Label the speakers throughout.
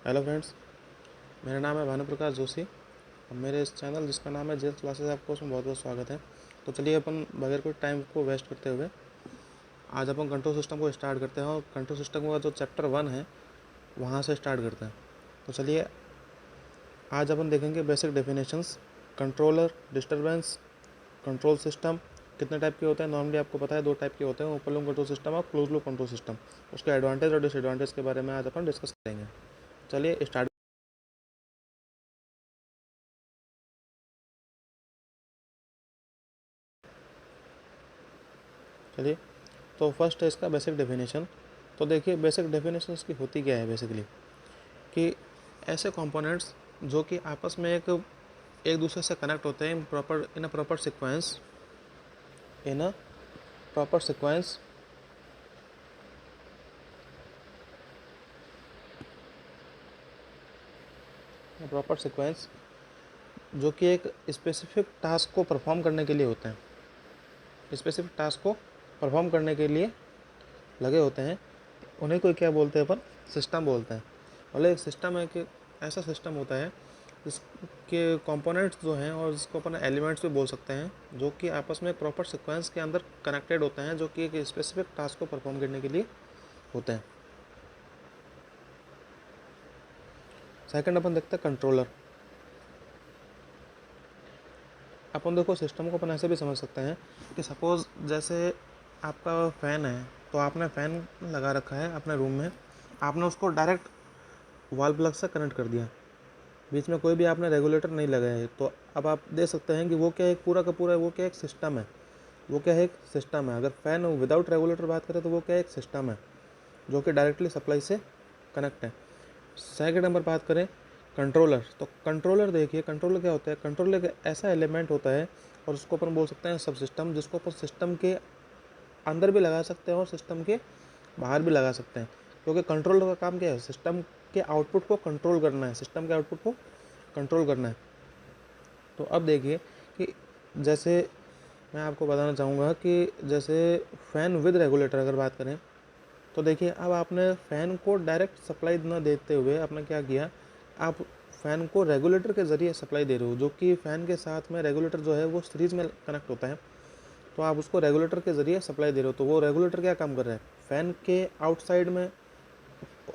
Speaker 1: Hello friends, मेरा नाम है भानुप्रकाश जोशी और मेरे इस चैनल जिसका नाम है जेस क्लासेस आपको उसमें बहुत बहुत स्वागत है। तो चलिए अपन बगैर कोई टाइम को वेस्ट करते हुए आज अपन कंट्रोल सिस्टम को स्टार्ट करते हैं और कंट्रोल सिस्टम का जो चैप्टर 1 है वहाँ से स्टार्ट करते हैं। तो चलिए आज अपन देखेंगे basic definitions, controller, disturbance, control system कितने टाइप के होते हैं। नॉर्मली आपको पता है 2 टाइप के होते हैं, ओपन लूप कंट्रोल सिस्टम और क्लोज लूप कंट्रोल सिस्टम। उसके एडवांटेज और डिसएडवांटेज के बारे में आज अपन डिस्कस करेंगे। चलिए स्टार्ट। चलिए, तो फर्स्ट है इसका बेसिक डेफिनेशन। तो देखिए बेसिक डेफिनेशन इसकी होती क्या है बेसिकली, कि ऐसे कंपोनेंट्स जो कि आपस में एक एक दूसरे से कनेक्ट होते हैं in a proper sequence, in a proper sequence proper sequence जो कि एक स्पेसिफिक टास्क को परफॉर्म करने के लिए होते हैं, स्पेसिफिक टास्क को परफॉर्म करने के लिए लगे होते हैं। उन्हें कोई क्या बोलते हैं, अपन सिस्टम बोलते हैं। मतलब एक सिस्टम है कि ऐसा सिस्टम होता है जिसके कंपोनेंट्स जो हैं और जिसको अपन एलिमेंट्स भी बोल सकते हैं, जो कि आपस में प्रॉपर सीक्वेंस के अंदर कनेक्टेड होते हैं, जो कि एक स्पेसिफिक टास्क को परफॉर्म करने के लिए होते हैं। सेकंड अपन देखते हैं कंट्रोलर। अपन देखो सिस्टम को अपन ऐसे भी समझ सकते हैं कि सपोज़ जैसे आपका फ़ैन है, तो आपने फ़ैन लगा रखा है अपने रूम में, आपने उसको डायरेक्ट वॉल प्लग से कनेक्ट कर दिया, बीच में कोई भी आपने रेगुलेटर नहीं लगाया है। तो अब आप देख सकते हैं कि वो क्या एक पूरा का पूरा वो क्या एक सिस्टम है, वो क्या है एक सिस्टम है। अगर फ़ैन विदाउट रेगुलेटर बात करें तो वो क्या एक सिस्टम है जो कि डायरेक्टली सप्लाई से कनेक्ट है। सेकंड नंबर बात करें कंट्रोलर, तो कंट्रोलर देखिए कंट्रोलर क्या होता है। कंट्रोलर एक ऐसा एलिमेंट होता है और उसको अपन बोल सकते हैं सब सिस्टम, जिसको अपन सिस्टम के अंदर भी लगा सकते हैं और सिस्टम के बाहर भी लगा सकते हैं। क्योंकि कंट्रोलर का काम क्या है, सिस्टम के आउटपुट को कंट्रोल करना है, सिस्टम के आउटपुट को कंट्रोल करना है। तो अब देखिए कि जैसे मैं आपको बताना चाहूँगा कि जैसे फ़ैन विद रेगुलेटर अगर बात करें, तो देखिए अब आपने फ़ैन को डायरेक्ट सप्लाई न देते हुए आपने क्या किया, आप फ़ैन को रेगुलेटर के ज़रिए सप्लाई दे रहे हो, जो कि फ़ैन के साथ में रेगुलेटर जो है वो सीरीज़ में कनेक्ट होता है। तो आप उसको रेगुलेटर के ज़रिए सप्लाई दे रहे हो, तो वो रेगुलेटर क्या काम कर रहा है, फ़ैन के आउटसाइड में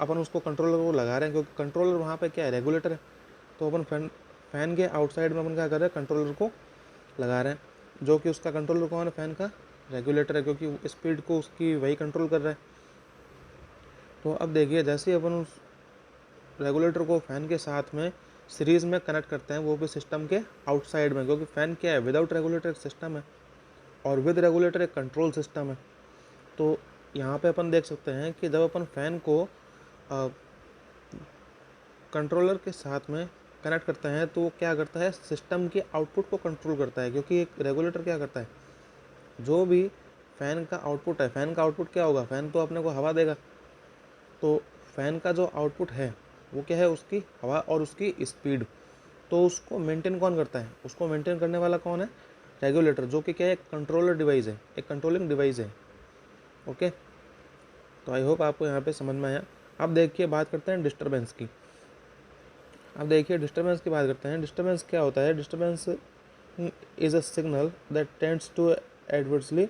Speaker 1: अपन उसको कंट्रोलर को लगा रहे हैं, क्योंकि कंट्रोलर वहाँ पे क्या है, रेगुलेटर है। तो अपन फ़ैन के आउटसाइड में अपन क्या कर रहे हैं, कंट्रोलर को लगा रहे हैं, जो कि उसका कंट्रोलर कौन है, फ़ैन का रेगुलेटर है, क्योंकि स्पीड को उसकी वही कंट्रोल कर रहा है। तो अब देखिए जैसे ही अपन उस रेगुलेटर को फ़ैन के साथ में सीरीज़ में कनेक्ट करते हैं, वो भी सिस्टम के आउटसाइड में, क्योंकि फ़ैन क्या है, विदाउट रेगुलेटर एक सिस्टम है और विद रेगुलेटर एक कंट्रोल सिस्टम है। तो यहाँ पे अपन देख सकते हैं कि जब अपन फ़ैन को कंट्रोलर के साथ में कनेक्ट करते हैं तो वो क्या करता है, सिस्टम के आउटपुट को कंट्रोल करता है। क्योंकि एक रेगुलेटर क्या करता है, जो भी फ़ैन का आउटपुट है, फ़ैन का आउटपुट क्या होगा, फ़ैन तो अपने को हवा देगा। तो फ़ैन का जो आउटपुट है वो क्या है, उसकी हवा और उसकी स्पीड। तो उसको मेंटेन कौन करता है, उसको मेंटेन करने वाला कौन है, रेगुलेटर, जो कि क्या है, एक कंट्रोलर डिवाइस है, एक कंट्रोलिंग डिवाइस है। ओके, तो आई होप आपको यहाँ पे समझ में आया। अब देखिए बात करते हैं डिस्टर्बेंस की। अब देखिए डिस्टर्बेंस की बात करते हैं। डिस्टर्बेंस क्या होता है, disturbance is a signal that tends to adversely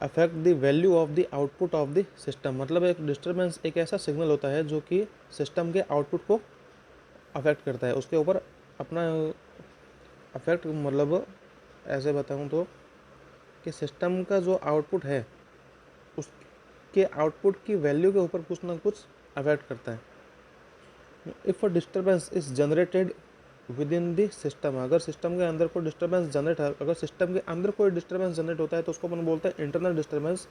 Speaker 1: affect the value of the output of the system. मतलब एक डिस्टर्बेंस एक ऐसा सिग्नल होता है जो कि सिस्टम के आउटपुट को अफेक्ट करता है, उसके ऊपर अपना अफेक्ट, मतलब ऐसे बताऊँ तो कि सिस्टम का जो आउटपुट है उसके आउटपुट की वैल्यू के ऊपर कुछ ना कुछ अफेक्ट करता है। If a disturbance is generated with in the system, अगर सिस्टम के अंदर कोई डिस्टर्बेंस जनरेट है, अगर सिस्टम के अंदर कोई डिस्टर्बेंस जनरेट होता है तो उसको अपन बोलते हैं इंटरनल डिस्टर्बेंस।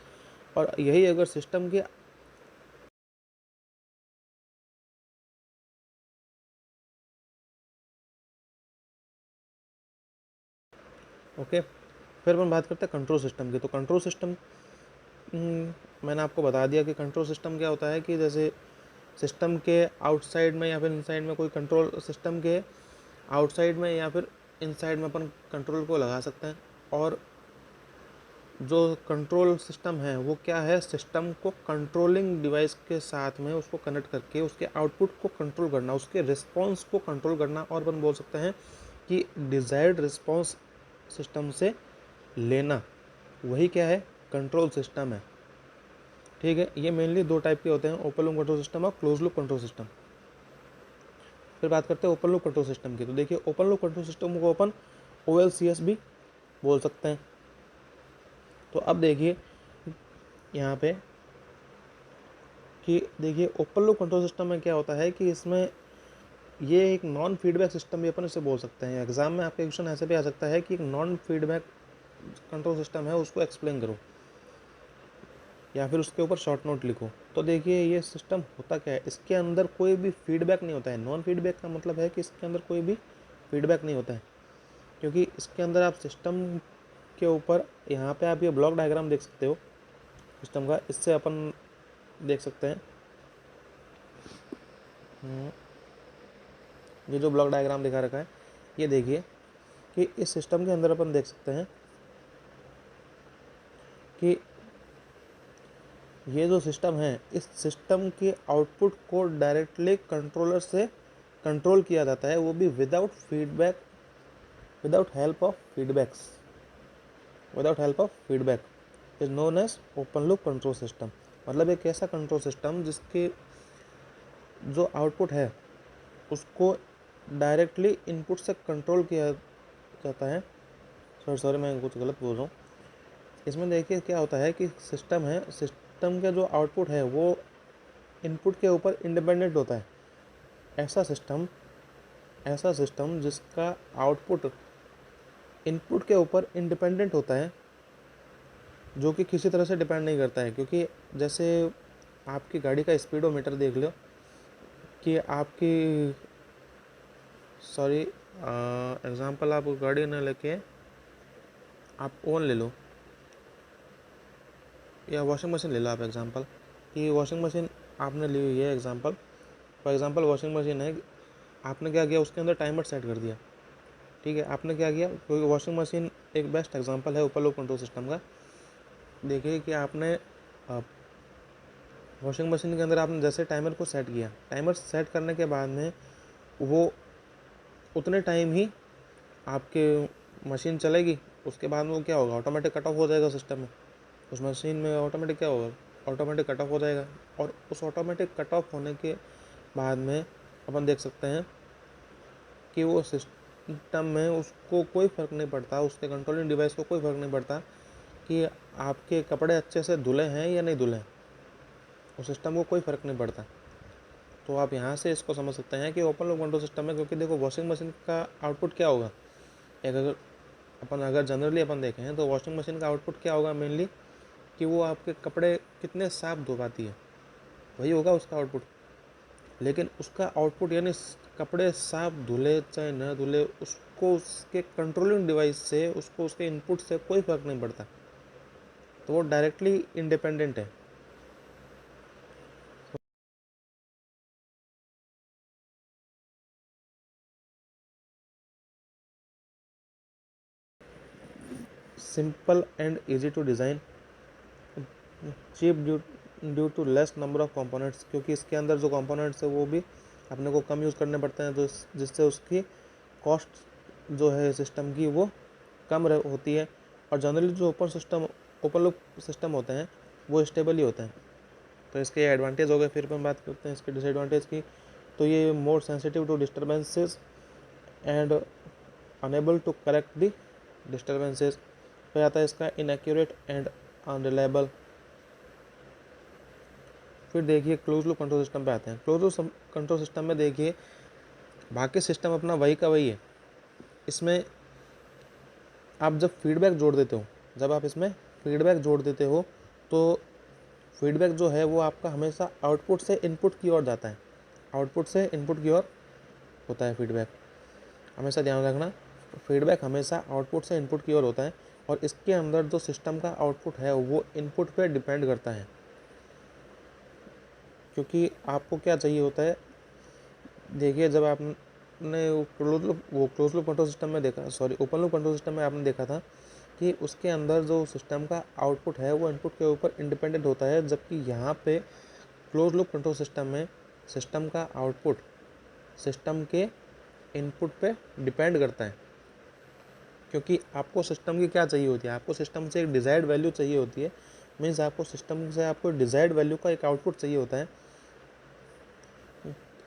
Speaker 1: और यही अगर सिस्टम के ओके, फिर अपन बात करते हैं कंट्रोल सिस्टम की। तो कंट्रोल सिस्टम मैंने आपको बता दिया कि कंट्रोल सिस्टम क्या होता है, कि जैसे सिस्टम के आउटसाइड में या फिर इनसाइड में कोई कंट्रोल, सिस्टम के आउटसाइड में या फिर इनसाइड में अपन कंट्रोल को लगा सकते हैं। और जो कंट्रोल सिस्टम है वो क्या है, सिस्टम को कंट्रोलिंग डिवाइस के साथ में उसको कनेक्ट करके उसके आउटपुट को कंट्रोल करना, उसके रिस्पॉन्स को कंट्रोल करना, और अपन बोल सकते हैं कि डिज़ायर्ड रिस्पॉन्स सिस्टम से लेना, वही क्या है, कंट्रोल सिस्टम है। ठीक है, ये मेनली दो टाइप के होते हैं, ओपन लूप कंट्रोल सिस्टम और क्लोज लूप कंट्रोल सिस्टम। फिर बात करते हैं ओपन लूप कंट्रोल सिस्टम की। तो देखिए, ओपन लूप कंट्रोल सिस्टम को अपन OLCS भी बोल सकते हैं। तो अब देखिए यहाँ पे कि देखिए ओपन लूप कंट्रोल सिस्टम में क्या होता है कि इसमें ये एक नॉन फीडबैक सिस्टम भी अपन इसे बोल सकते हैं। एग्जाम में आपका क्वेश्चन ऐसे भी आ सकता है कि एक नॉन फीडबैक कंट्रोल सिस्टम है, उसको एक्सप्लेन करो या फिर उसके ऊपर शॉर्ट नोट लिखो। तो देखिए ये सिस्टम होता क्या है, इसके अंदर कोई भी फीडबैक नहीं होता है। नॉन फीडबैक का मतलब है कि इसके अंदर कोई भी फीडबैक नहीं होता है, क्योंकि इसके अंदर आप सिस्टम के ऊपर, यहाँ पे आप ये ब्लॉक डायग्राम देख सकते हो सिस्टम का, इससे अपन देख सकते हैं। ये जो ब्लॉक डायग्राम दिखा रखा है, ये देखिए कि इस सिस्टम के अंदर अपन देख सकते हैं कि ये जो सिस्टम है, इस सिस्टम के आउटपुट को डायरेक्टली कंट्रोलर से कंट्रोल किया जाता है, वो भी without feedback, without help of feedbacks, without help of feedback is known as open loop control system. मतलब एक ऐसा कंट्रोल सिस्टम जिसके जो आउटपुट है उसको डायरेक्टली इनपुट से कंट्रोल किया जाता है। सॉरी मैं कुछ गलत बोल रहा हूँ। इसमें देखिए क्या होता है कि सिस्टम है, सिस्टम का जो आउटपुट है वो इनपुट के ऊपर इंडिपेंडेंट होता है। ऐसा सिस्टम जिसका आउटपुट इनपुट के ऊपर इंडिपेंडेंट होता है, जो कि किसी तरह से डिपेंड नहीं करता है। क्योंकि जैसे आपकी गाड़ी का स्पीडोमीटर देख लो कि आपकी, सॉरी एग्ज़ाम्पल आप गाड़ी न लेके आप ओवन ले लो या वॉशिंग मशीन ले लो आप एग्ज़ाम्पल, कि वॉशिंग मशीन आपने ली हुई है example, for example washing machine है, आपने क्या किया, उसके अंदर टाइमर सेट कर दिया। ठीक है, आपने क्या किया, क्योंकि वॉशिंग मशीन एक बेस्ट एग्जांपल है ओपन लूप कंट्रोल सिस्टम का। देखिए कि आपने वॉशिंग मशीन के अंदर आपने जैसे टाइमर को सेट किया, टाइमर सेट करने के बाद में वो उतने टाइम ही आपके मशीन चलेगी। उसके बाद में वो क्या होगा, ऑटोमेटिक कट ऑफ हो जाएगा सिस्टम में, उस मशीन में ऑटोमेटिक क्या होगा, ऑटोमेटिक कट ऑफ हो जाएगा। और उस ऑटोमेटिक कट ऑफ होने के बाद में अपन देख सकते हैं कि वो सिस्टम में उसको कोई फ़र्क नहीं पड़ता, उसके कंट्रोलिंग डिवाइस को कोई फ़र्क नहीं पड़ता कि आपके कपड़े अच्छे से धुले हैं या नहीं धुले हैं, उस सिस्टम को कोई फ़र्क नहीं पड़ता। तो आप यहाँ से इसको समझ सकते हैं कि ओपन लूप कंट्रोल सिस्टम है। क्योंकि देखो वॉशिंग मशीन का आउटपुट क्या होगा, अगर जनरली अपन देखें तो वॉशिंग मशीन का आउटपुट क्या होगा मेनली, कि वो आपके कपड़े कितने साफ धो पाती है, वही होगा उसका आउटपुट। लेकिन उसका आउटपुट यानी कपड़े साफ धुले चाहे न धुले, उसको उसके कंट्रोलिंग डिवाइस से, उसको उसके इनपुट से कोई फ़र्क नहीं पड़ता। तो वो डायरेक्टली इंडिपेंडेंट है। Simple and easy to design, cheap due to less number of components, क्योंकि इसके अंदर जो कंपोनेंट्स है वो भी अपने को कम यूज़ करने पड़ते हैं, तो जिससे उसकी कॉस्ट जो है सिस्टम की वो कम होती है। और जनरली जो ओपन लूप सिस्टम होते हैं वो स्टेबल ही होते हैं। तो इसके एडवांटेज हो गए। फिर हम बात करते हैं इसके डिसएडवांटेज की। तो ये more sensitive to disturbances and unable to correct the disturbances. फिर आता है इसका इनएक्यूरेट एंड अनरिलायबल। फिर देखिए क्लोज लूप कंट्रोल सिस्टम पे आते हैं। क्लोज लूप कंट्रोल सिस्टम में देखिए बाकी सिस्टम अपना वही का वही है। इसमें आप जब फीडबैक जोड़ देते हो, जब आप इसमें फीडबैक जोड़ देते हो तो फीडबैक जो है वो आपका हमेशा आउटपुट से इनपुट की ओर जाता है, आउटपुट से इनपुट की ओर होता है फीडबैक। हमेशा ध्यान रखना, फीडबैक हमेशा आउटपुट से इनपुट की ओर होता है। और इसके अंदर जो सिस्टम का आउटपुट है वो इनपुट पे डिपेंड करता है। क्योंकि आपको क्या चाहिए होता है, देखिए जब आपने क्लोज लूप कंट्रोल सिस्टम में देखा, sorry open loop control system में आपने देखा था कि उसके अंदर जो सिस्टम का आउटपुट है वो इनपुट के ऊपर इंडिपेंडेंट होता है, जबकि यहाँ पे क्लोज लूप कंट्रोल सिस्टम में सिस्टम का आउटपुट सिस्टम के इनपुट पे डिपेंड करता है। क्योंकि आपको सिस्टम की क्या चाहिए होती है, आपको सिस्टम से एक डिज़ायर्ड वैल्यू चाहिए होती है, मीन्स आपको सिस्टम से आपको डिज़ायर्ड वैल्यू का एक आउटपुट चाहिए होता है।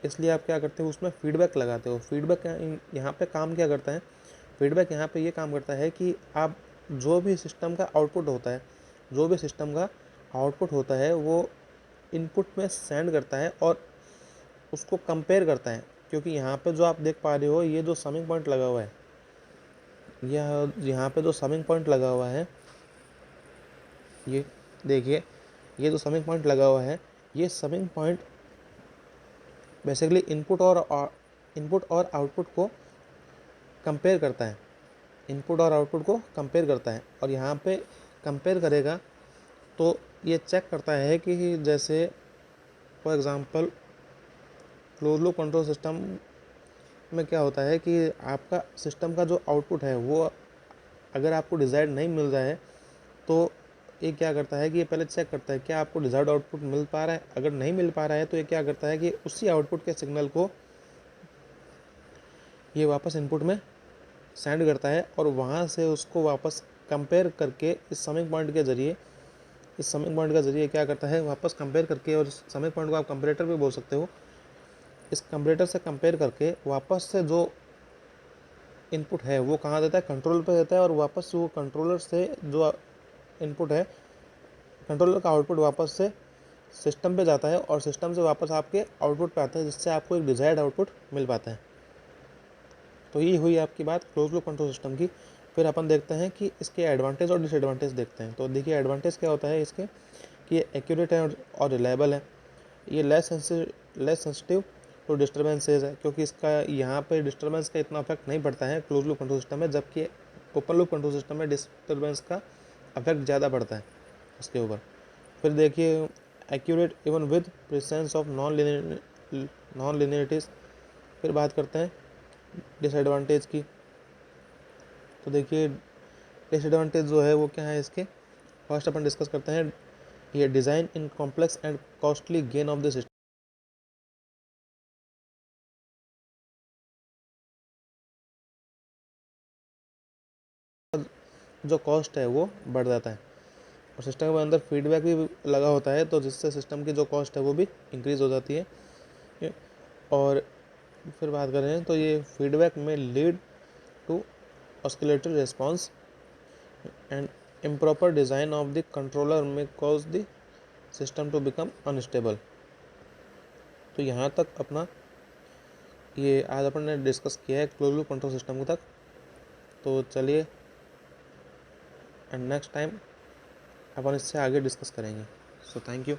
Speaker 1: इसलिए आप क्या करते हो, उसमें फीडबैक लगाते हो। फीडबैक यहाँ पे काम क्या करता है, फीडबैक यहाँ पे ये काम करता है कि आप जो भी सिस्टम का आउटपुट होता है, जो भी सिस्टम का आउटपुट होता है वो इनपुट में सेंड करता है और उसको कंपेयर करता है। क्योंकि यहाँ पे जो आप देख पा रहे हो, ये जो समिंग पॉइंट लगा हुआ है, यह यहाँ पे जो समिंग पॉइंट लगा हुआ है, ये देखिए, ये जो समिंग पॉइंट लगा हुआ है, ये समिंग पॉइंट बेसिकली इनपुट और आउटपुट को कंपेयर करता है, इनपुट और आउटपुट को कंपेयर करता है। और यहाँ पे कंपेयर करेगा तो ये चेक करता है कि जैसे for example close loop control system में क्या होता है कि आपका सिस्टम का जो आउटपुट है वो अगर आपको डिज़ायर्ड नहीं मिल रहा है तो ये क्या करता है कि ये पहले चेक करता है क्या आपको डिज़ायर्ड आउटपुट मिल पा रहा है। अगर नहीं मिल पा रहा है तो ये क्या करता है कि उसी आउटपुट के सिग्नल को ये वापस इनपुट में सेंड करता है और वहाँ से उसको वापस कंपेयर करके इस समिंग पॉइंट के ज़रिए, इस समिंग पॉइंट के ज़रिए क्या करता है, वापस कंपेयर करके, और इस समिंग पॉइंट को आप कंपेरेटर भी बोल सकते हो, इस कंपेरेटर से कंपेयर करके वापस से जो इनपुट है वो कहाँ देता है, कंट्रोलर पे देता है। और वापस वो कंट्रोलर से जो इनपुट है, कंट्रोलर का आउटपुट वापस से सिस्टम पे जाता है और सिस्टम से वापस आपके आउटपुट पे आता है, जिससे आपको एक डिज़ायर्ड आउटपुट मिल पाता है। तो ये हुई आपकी बात क्लोज लूप कंट्रोल सिस्टम की। फिर अपन देखते हैं कि इसके एडवांटेज और डिसएडवांटेज देखते हैं। तो देखिए एडवांटेज क्या होता है इसके, कि ये एक्यूरेट है और रिलायबल है। ये लेस सेंसिटिव टू डिस्टर्बेंसेज है, क्योंकि इसका यहाँ पे डिस्टर्बेंस का इतना इफेक्ट नहीं पड़ता है क्लोज लूप कंट्रोल सिस्टम में, जबकि ओपन लूप कंट्रोल सिस्टम में डिस्टर्बेंस का इफेक्ट ज़्यादा पड़ता है इसके ऊपर। फिर देखिए accurate even with presence of non linearities. फिर बात करते हैं डिसएडवांटेज की। तो देखिए डिसएडवांटेज जो है वो क्या है इसके, फर्स्ट अपन डिस्कस करते हैं, ये design in complex and costly gain of the system. जो कॉस्ट है वो बढ़ जाता है और सिस्टम के अंदर फीडबैक भी लगा होता है, तो जिससे सिस्टम की जो कॉस्ट है वो भी इंक्रीज़ हो जाती है। और फिर बात करें तो ये फीडबैक में lead to oscillatory response and improper design of the controller may cause the system to become unstable। तो यहाँ तक अपना ये आज अपन ने डिस्कस किया है क्लोज लूप कंट्रोल सिस्टम तक। तो चलिए एंड नेक्स्ट टाइम अपन इससे आगे डिस्कस करेंगे। So thank you.